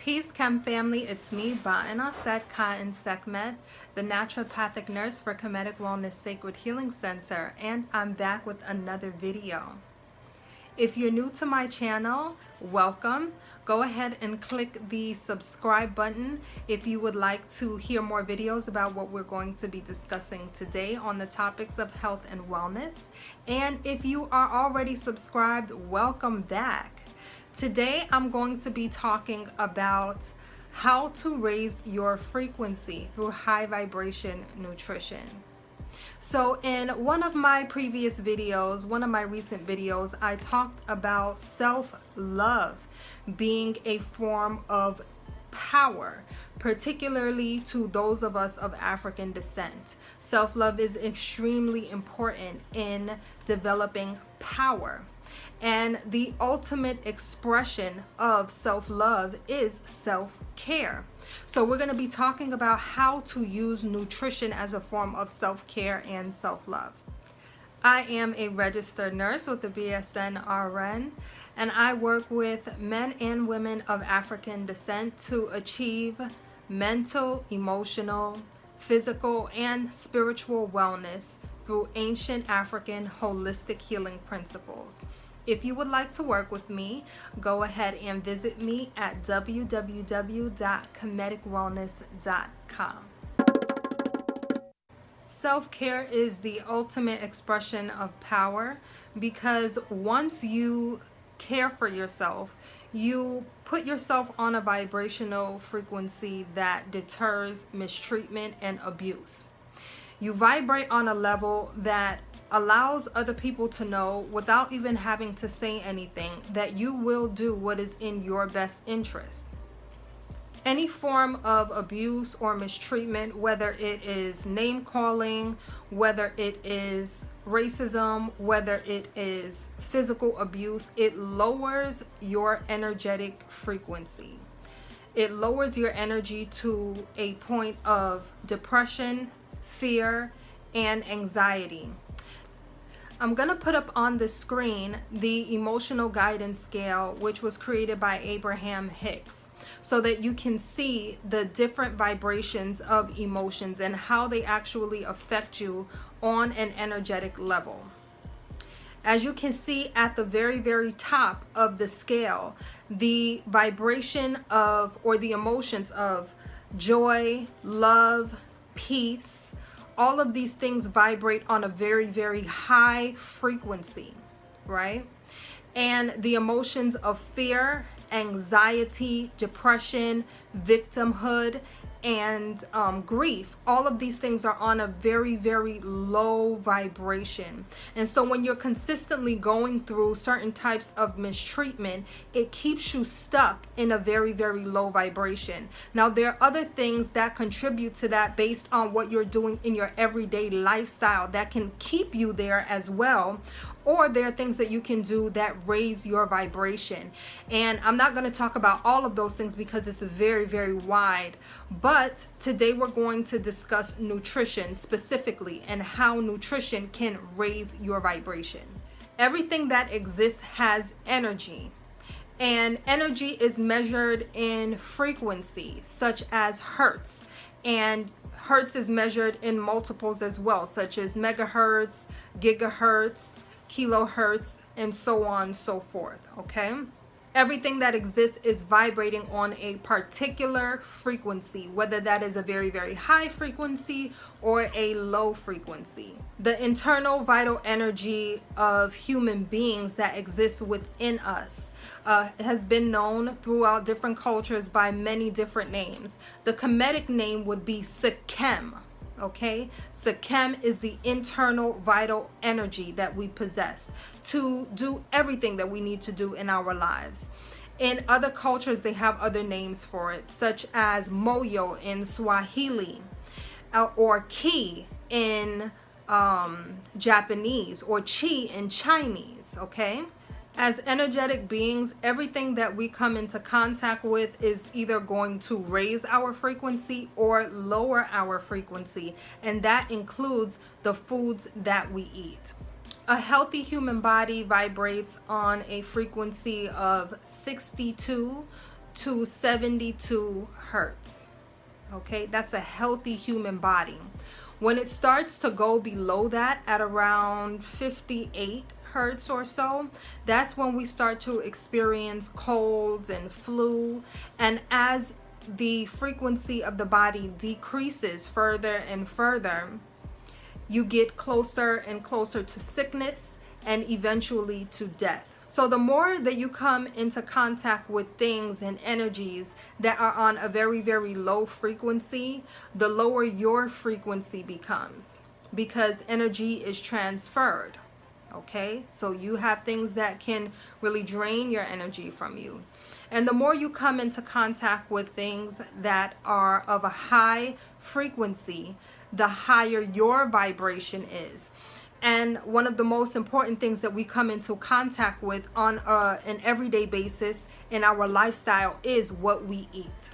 Peace, Chem family. It's me, BaNausет KaNSekhmet, the naturopathic nurse for Kemetic Wellness Sacred Healing Center, and I'm back with another video. If you're new to my channel, welcome. Go ahead and click the subscribe button if you would like to hear more videos about what we're going to be discussing today on the topics of health and wellness. And if you are already subscribed, welcome back. Today, I'm going to be talking about how to raise your frequency through high vibration nutrition. So in one of my previous videos, one of my recent videos, I talked about self-love being a form of power, particularly to those of us of African descent. Self-love is extremely important in developing power. And the ultimate expression of self-love is self-care. So we're going to be talking about how to use nutrition as a form of self-care and self-love. I am a registered nurse with the BSN RN, and I work with men and women of African descent to achieve mental, emotional, physical, and spiritual wellness through ancient African holistic healing principles. If you would like to work with me, go ahead and visit me at www.kemeticwellness.com. Self-care is the ultimate expression of power because once you care for yourself, you put yourself on a vibrational frequency that deters mistreatment and abuse. You vibrate on a level that allows other people to know, without even having to say anything, that you will do what is in your best interest. Any form of abuse or mistreatment, whether it is name calling, whether it is racism, whether it is physical abuse, it lowers your energetic frequency. It lowers your energy to a point of depression, fear, and anxiety. I'm going to put up on the screen the emotional guidance scale, which was created by Abraham Hicks, so that you can see the different vibrations of emotions and how they actually affect you on an energetic level. As you can see at the very, very top of the scale, the vibration of, or the emotions of joy, love, peace, all of these things vibrate on a very, very high frequency, right? And the emotions of fear, anxiety, depression, victimhood, and grief, all of these things are on a very, very low vibration. And so when you're consistently going through certain types of mistreatment, it keeps you stuck in a very, very low vibration. Now, there are other things that contribute to that based on what you're doing in your everyday lifestyle that can keep you there as well. Or there are things that you can do that raise your vibration. And I'm not going to talk about all of those things because it's very, very wide. But today we're going to discuss nutrition specifically and how nutrition can raise your vibration. Everything that exists has energy. And energy is measured in frequency, such as hertz. And hertz is measured in multiples as well, such as megahertz, gigahertz, kilohertz, and so on and so forth. Okay, everything that exists is vibrating on a particular frequency, whether that is a very, very high frequency or a low frequency. The internal vital energy of human beings that exists within us has been known throughout different cultures by many different names. The Kemetic name would be Sekhem. Okay, Sekhem is the internal vital energy that we possess to do everything that we need to do in our lives. In other cultures, they have other names for it, such as Moyo in Swahili, or Ki in Japanese, or Chi in Chinese. Okay. As energetic beings, everything that we come into contact with is either going to raise our frequency or lower our frequency, and that includes the foods that we eat. A healthy human body vibrates on a frequency of 62 to 72 hertz. Okay, that's a healthy human body. When it starts to go below that at around 58 hertz or so, that's when we start to experience colds and flu. And as the frequency of the body decreases further and further, you get closer and closer to sickness and eventually to death. So the more that you come into contact with things and energies that are on a very, very low frequency, the lower your frequency becomes, because energy is transferred. Okay, so you have things that can really drain your energy from you. And the more you come into contact with things that are of a high frequency, the higher your vibration is. And one of the most important things that we come into contact with on an everyday basis in our lifestyle is what we eat.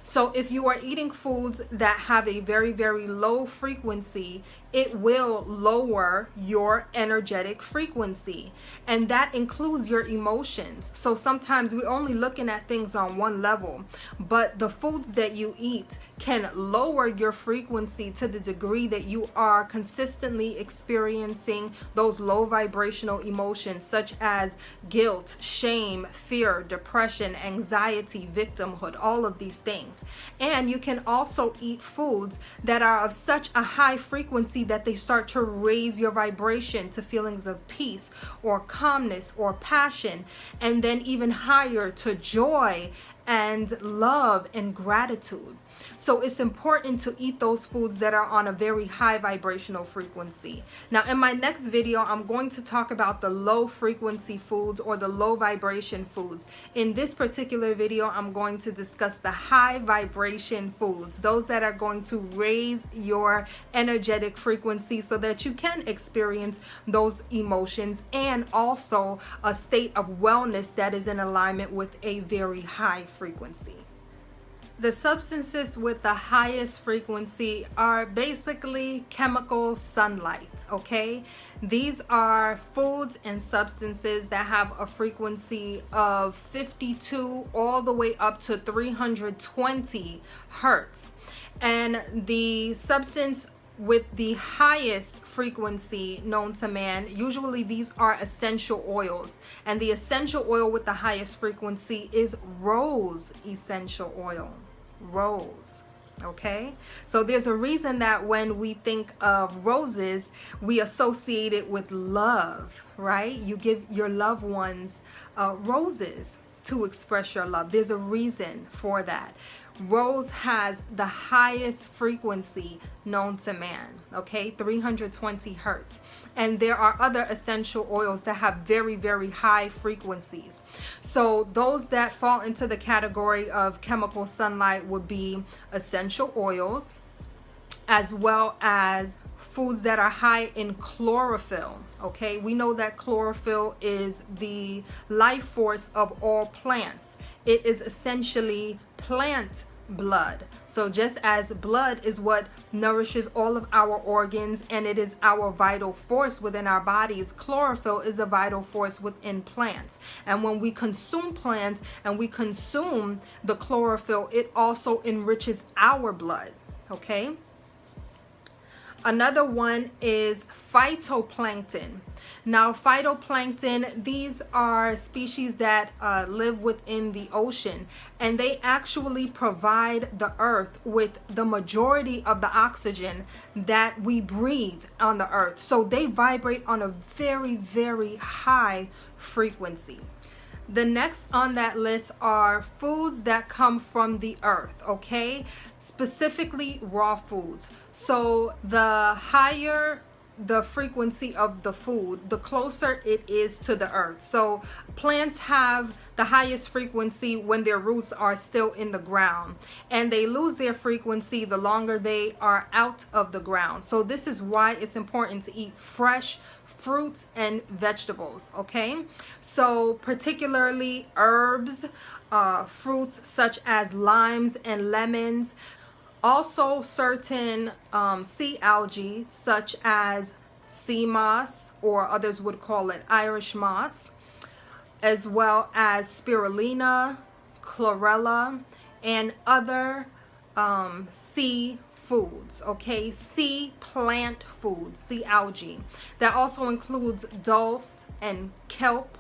So if you are eating foods that have a very, very low frequency, it will lower your energetic frequency. And that includes your emotions. So sometimes we're only looking at things on one level, but the foods that you eat can lower your frequency to the degree that you are consistently experiencing those low vibrational emotions such as guilt, shame, fear, depression, anxiety, victimhood, all of these things. And you can also eat foods that are of such a high frequency that they start to raise your vibration to feelings of peace or calmness or passion, and then even higher to joy and love and gratitude. So it's important to eat those foods that are on a very high vibrational frequency. Now, in my next video, I'm going to talk about the low frequency foods or the low vibration foods. In this particular video, I'm going to discuss the high vibration foods, those that are going to raise your energetic frequency so that you can experience those emotions and also a state of wellness that is in alignment with a very high frequency. The substances with the highest frequency are basically chemical sunlight, okay? These are foods and substances that have a frequency of 52 all the way up to 320 hertz. And the substance with the highest frequency known to man, usually these are essential oils. And the essential oil with the highest frequency is rose essential oil. Rose. Okay, so there's a reason that when we think of roses, we associate it with love, right? You give your loved ones roses to express your love. There's a reason for that. Rose has the highest frequency known to man, okay, 320 hertz. And there are other essential oils that have very, very high frequencies. So those that fall into the category of chemical sunlight would be essential oils, as well as foods that are high in chlorophyll. Okay, we know that chlorophyll is the life force of all plants. It is essentially plant blood. So just as blood is what nourishes all of our organs and it is our vital force within our bodies, chlorophyll is a vital force within plants. And when we consume plants and we consume the chlorophyll, it also enriches our blood. Okay. Another one is phytoplankton. Now, phytoplankton, these are species that live within the ocean, and they actually provide the earth with the majority of the oxygen that we breathe on the earth. So they vibrate on a very, very high frequency. The next on that list are foods that come from the earth, okay? Specifically raw foods. So the higher the frequency of the food, the closer it is to the earth. So plants have the highest frequency when their roots are still in the ground, and they lose their frequency the longer they are out of the ground. So this is why it's important to eat fresh fruits and vegetables, okay? So particularly herbs, fruits such as limes and lemons, also certain sea algae such as sea moss, or others would call it Irish moss, as well as spirulina, chlorella, and other sea foods, okay? Sea plant foods, sea algae. That also includes dulse and kelp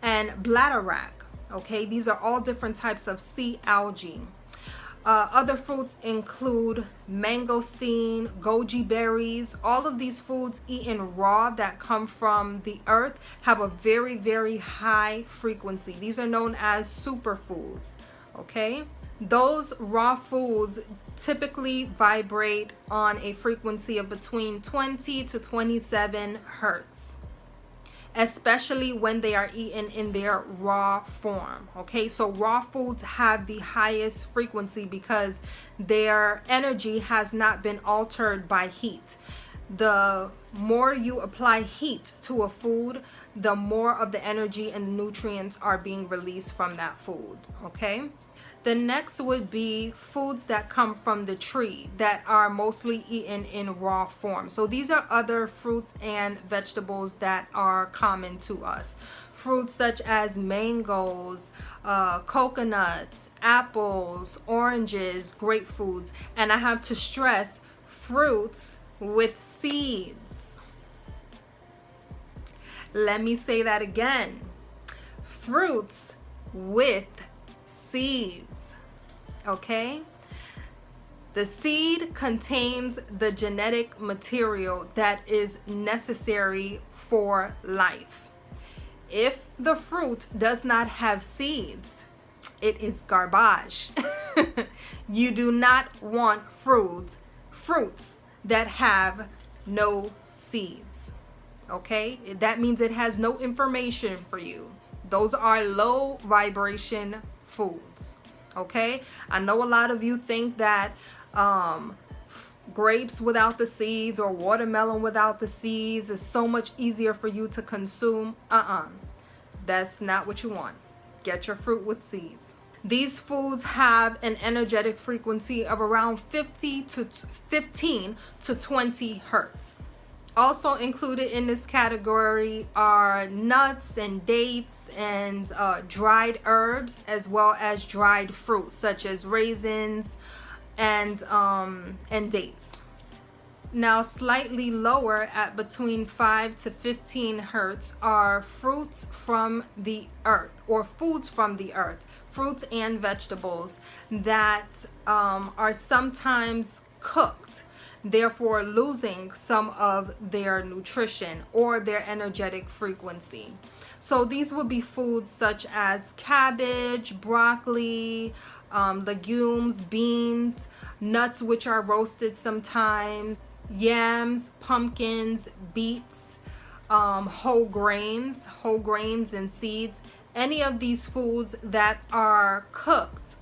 and bladderwrack, okay? These are all different types of sea algae. Other fruits include mangosteen, goji berries. All of these foods eaten raw that come from the earth have a very, very high frequency. These are known as superfoods, okay? Those raw foods typically vibrate on a frequency of between 20 to 27 hertz, especially when they are eaten in their raw form, okay? So raw foods have the highest frequency because their energy has not been altered by heat. The more you apply heat to a food, the more of the energy and nutrients are being released from that food, okay? The next would be foods that come from the tree that are mostly eaten in raw form. So these are other fruits and vegetables that are common to us. Fruits such as mangoes, coconuts, apples, oranges, grapefruits, and I have to stress fruits with seeds. Let me say that again. Fruits with seeds, okay? The seed contains the genetic material that is necessary for life. If the fruit does not have seeds, it is garbage. You do not want fruits that have no seeds, okay? That means it has no information for you. Those are low vibration foods, okay? I know a lot of you think that grapes without the seeds or watermelon without the seeds is so much easier for you to consume. That's not what you want. Get your fruit with seeds. These foods have an energetic frequency of around 15 to 20 hertz. Also included in this category are nuts and dates and dried herbs, as well as dried fruits such as raisins and dates. Now, slightly lower at between 5 to 15 hertz are fruits from the earth, or foods from the earth, fruits and vegetables that are sometimes cooked, therefore losing some of their nutrition or their energetic frequency. So these would be foods such as cabbage, broccoli, legumes, beans, nuts which are roasted sometimes, yams, pumpkins, beets, whole grains and seeds. Any of these foods that are cooked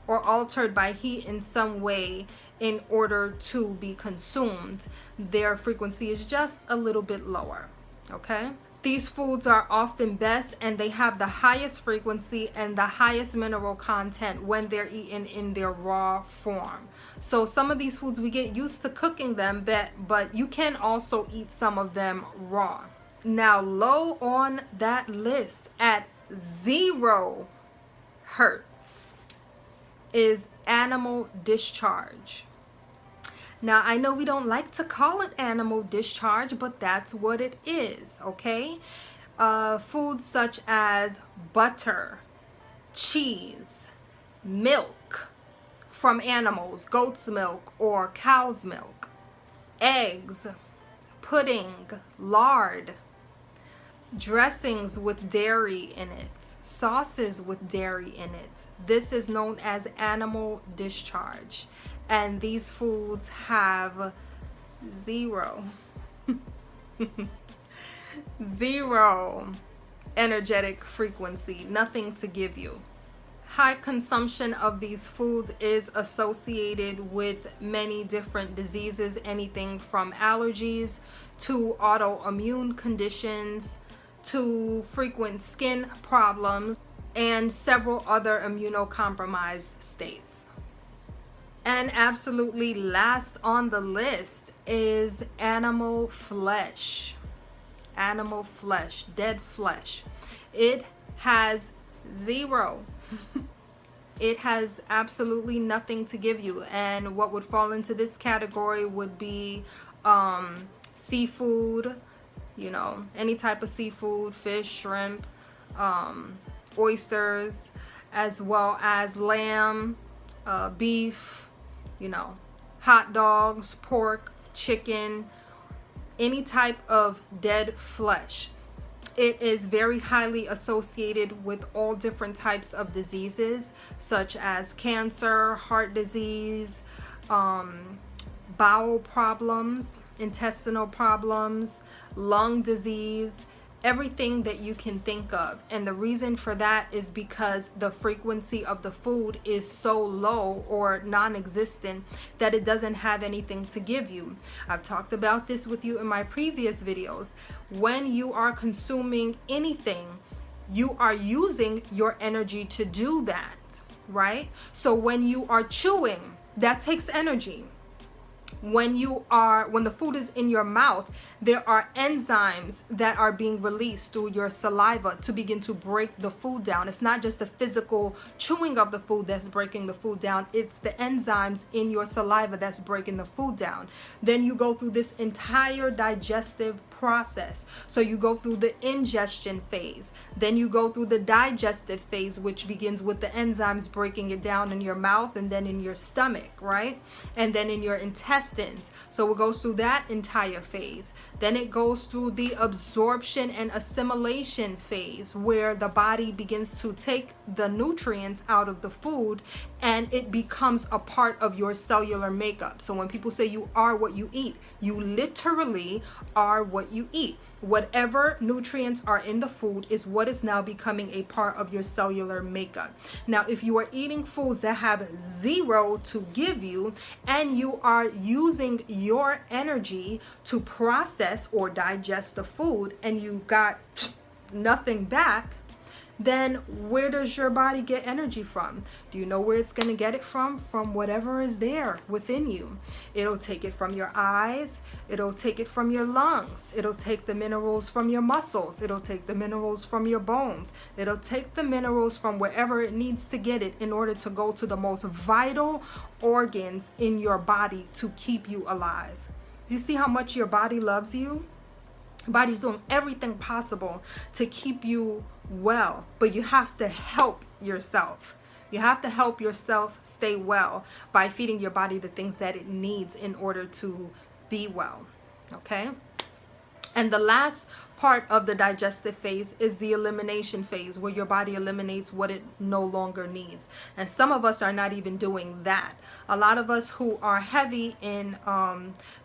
or altered by heat in some way in order to be consumed, their frequency is just a little bit lower, okay? These foods are often best and they have the highest frequency and the highest mineral content when they're eaten in their raw form. So some of these foods we get used to cooking them, but you can also eat some of them raw. Now, low on that list at 0 hertz is animal discharge. Now, I know we don't like to call it animal discharge, but that's what it is, okay? Foods such as butter, cheese, milk from animals, goat's milk or cow's milk, eggs, pudding, lard, dressings with dairy in it, sauces with dairy in it. This is known as animal discharge. And these foods have 0 energetic frequency, nothing to give you. High consumption of these foods is associated with many different diseases, anything from allergies to autoimmune conditions to frequent skin problems and several other immunocompromised states. And absolutely last on the list is animal flesh. Animal flesh, dead flesh. It has 0 it has absolutely nothing to give you. And what would fall into this category would be seafood, you know, any type of seafood, fish, shrimp, oysters, as well as lamb, beef, you know, hot dogs, pork, chicken, any type of dead flesh. It is very highly associated with all different types of diseases, such as cancer, heart disease, bowel problems, intestinal problems, lung disease, everything that you can think of. And the reason for that is because the frequency of the food is so low or non-existent that it doesn't have anything to give you. I've talked about this with you in my previous videos. When you are consuming anything, you are using your energy to do that, right? So when you are chewing, that takes energy. When the food is in your mouth, there are enzymes that are being released through your saliva to begin to break the food down. It's not just the physical chewing of the food that's breaking the food down. It's the enzymes in your saliva that's breaking the food down. Then you go through this entire digestive process. So you go through the ingestion phase. Then you go through the digestive phase, which begins with the enzymes breaking it down in your mouth and then in your stomach, right? And then in your intestines. So it goes through that entire phase. Then it goes through the absorption and assimilation phase, where the body begins to take the nutrients out of the food and it becomes a part of your cellular makeup. So when people say you are what you eat, you literally are what you eat. Whatever nutrients are in the food is what is now becoming a part of your cellular makeup. Now, if you are eating foods that have zero to give you, and you are using your energy to process or digest the food, and you got nothing back, then where does your body get energy from? Do you know where it's going to get it from? From whatever is there within you. It'll take it from your eyes. It'll take it from your lungs. It'll take the minerals from your muscles. It'll take the minerals from your bones. It'll take the minerals from wherever it needs to get it in order to go to the most vital organs in your body to keep you alive. Do you see how much your body loves you? Body's doing everything possible to keep you well, but you have to help yourself. You have to help yourself stay well by feeding your body the things that it needs in order to be well. Okay? And the last part of the digestive phase is the elimination phase, where your body eliminates what it no longer needs. And some of us are not even doing that. A lot of us who are heavy in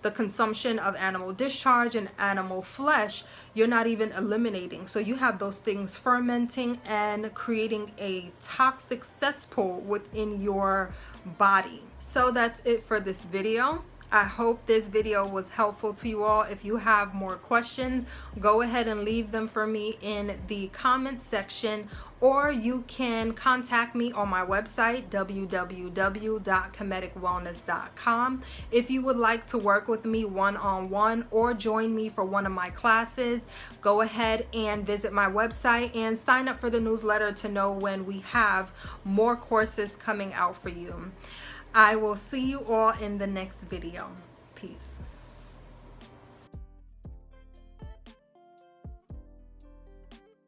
the consumption of animal discharge and animal flesh, you're not even eliminating. So you have those things fermenting and creating a toxic cesspool within your body. So that's it for this video. I hope this video was helpful to you all. If you have more questions, go ahead and leave them for me in the comments section, or you can contact me on my website, www.kemeticwellness.com. If you would like to work with me one-on-one or join me for one of my classes, go ahead and visit my website and sign up for the newsletter to know when we have more courses coming out for you. I will see you all in the next video. Peace.